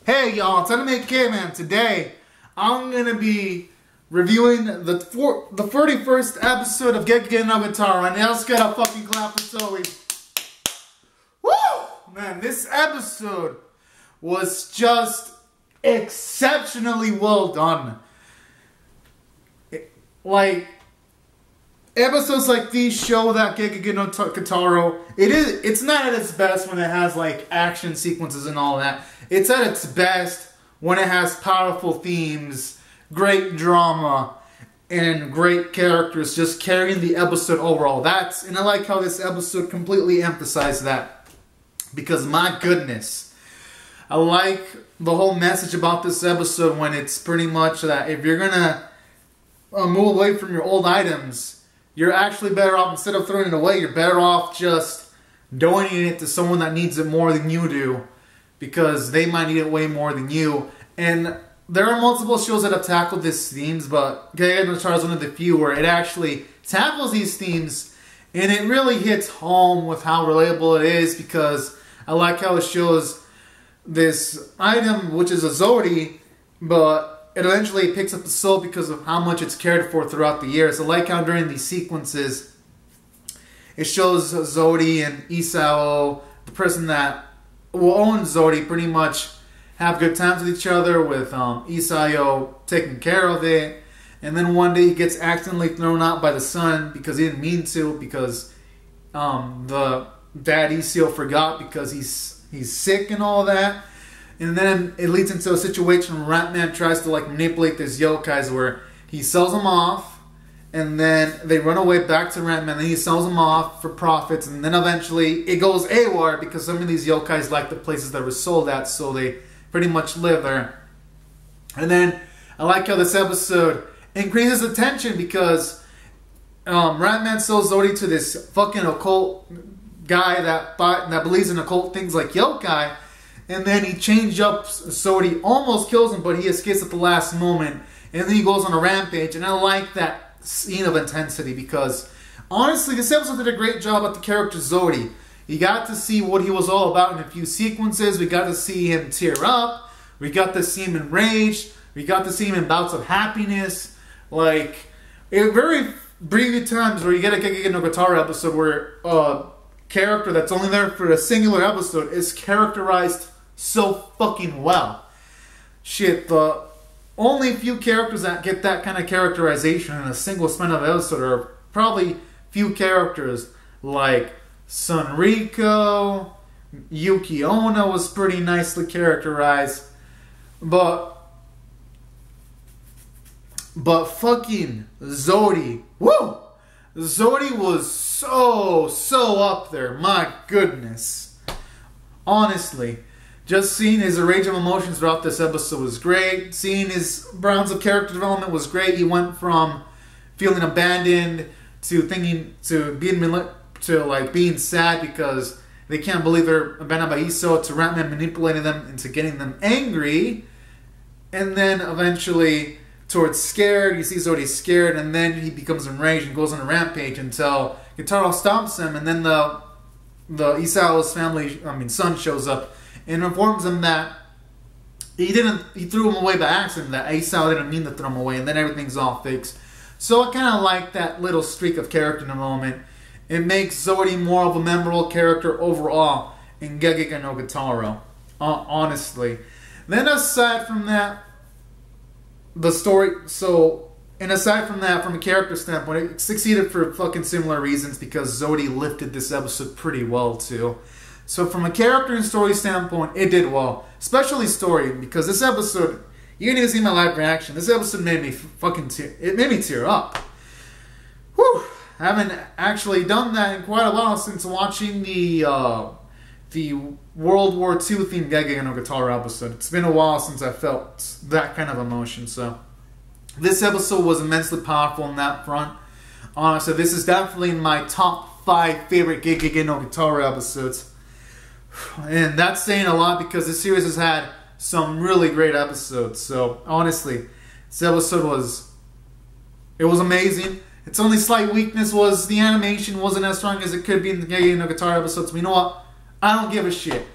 Hey y'all, it's Anime K-Man. Today, I'm gonna be reviewing the 31st episode of Gegege no鬼太郎, and let's get a fucking clap for Zoe. Woo! Man, this episode was just exceptionally well done. Episodes like these show that Gegege no鬼太郎, it's not at its best when it has like action sequences and all that. It's at its best when it has powerful themes, great drama, and great characters just carrying the episode overall. And I like how this episode completely emphasized that. Because my goodness, I like the whole message about this episode when it's pretty much that if you're gonna move away from your old items, you're actually better off, instead of throwing it away, you're better off just donating it to someone that needs it more than you do. Because they might need it way more than you. And there are multiple shows that have tackled these themes, but Gegege no鬼太郎is one of the few where it actually tackles these themes, and it really hits home with how relatable it is, because I like how it shows this item, which is a Zodi, but it eventually picks up the soul because of how much it's cared for throughout the years. I like how during these sequences, it shows Zodi and Isao, the person that will own Zodi, pretty much have good times with each other, with Isao taking care of it. And then one day he gets accidentally thrown out by the son because he didn't mean to, because the dad Isao forgot because he's sick and all that. And then it leads into a situation where Ratman tries to like manipulate these yokais where he sells them off, and then they run away back to Ratman, and then he sells them off for profits, and then eventually it goes AWOR because some of these yokais like the places that were sold at, so they pretty much live there. And then I like how this episode increases the tension because Ratman sells Zodi to this fucking occult guy that believes in occult things like yokai, and then he changes up Zodi, almost kills him, but he escapes at the last moment, and then he goes on a rampage. And I like that scene of intensity because honestly this episode did a great job at the character Zodi. You got to see what he was all about in a few sequences. We got to see him tear up, we got to see him enraged, we got to see him in bouts of happiness. Like, in very brief times where you get a Gegege no鬼太郎episode where a character that's only there for a singular episode is characterized so fucking well. Shit, the only few characters that get that kind of characterization in a single span of episode are probably few characters like Sunriko, Yuki Onna was pretty nicely characterized, but fucking Zodi, woo! Zodi was so up there, my goodness. Honestly. Just seeing his range of emotions throughout this episode was great. Seeing his rounds of character development was great. He went from feeling abandoned to being sad because they can't believe they're abandoned by Isao, to Ratman manipulating them into getting them angry, and then eventually towards scared. You see Zodi scared, and then he becomes enraged and goes on a rampage until Kitarou stops him, and then the Isao's son shows up and informs him that he threw him away by accident, that Isao didn't mean to throw him away, and then everything's all fixed. So I kind of like that little streak of character development. It makes Zodi more of a memorable character overall in Gegege no鬼太郎, honestly. Then aside from that, from a character standpoint, it succeeded for fucking similar reasons because Zodi lifted this episode pretty well too. So from a character and story standpoint, it did well. Especially story, because this episode, you didn't even see my live reaction. This episode made me tear up. Whew! I haven't actually done that in quite a while since watching the World War II themed Gegege no鬼太郎episode. It's been a while since I felt that kind of emotion, so this episode was immensely powerful in that front. So this is definitely in my top 5 favorite Gegege no鬼太郎episodes. And that's saying a lot because this series has had some really great episodes. So honestly, this episode was amazing. Its only slight weakness was the animation wasn't as strong as it could be in the Gegege no鬼太郎episodes. But you know what? I don't give a shit.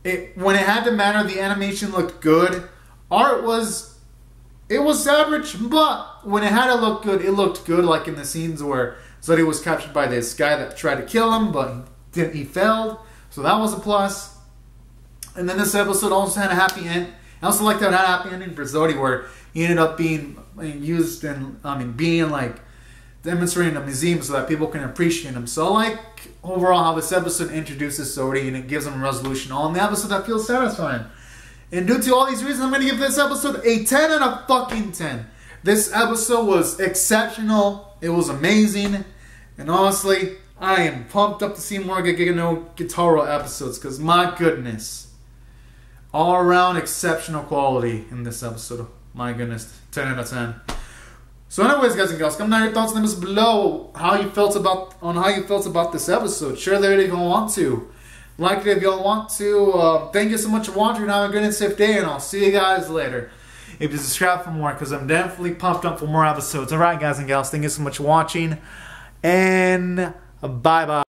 when it had to matter, the animation looked good. Art was, it was average, but when it had to look good, it looked good. Like in the scenes where Zodi was captured by this guy that tried to kill him, but he failed. So that was a plus. And then this episode also had a happy end. I also liked that it had a happy ending for Zodi, where he ended up being used and being like demonstrated in a museum so that people can appreciate him. So I like overall how this episode introduces Zodi and it gives him a resolution on the episode that feels satisfying. And due to all these reasons, I'm going to give this episode a 10 out of fucking 10. This episode was exceptional. It was amazing. And honestly, I am pumped up to see more Gegege no Kitarou episodes, because my goodness. All around exceptional quality in this episode. My goodness. 10 out of 10. So anyways, guys and gals, comment down your thoughts in the comments below how you felt about this episode. Share the video if you want to. Like it if you want to. Thank you so much for watching. Have a good and safe day, and I'll see you guys later. If you subscribe for more, because I'm definitely pumped up for more episodes. Alright, guys and gals, thank you so much for watching. And bye-bye.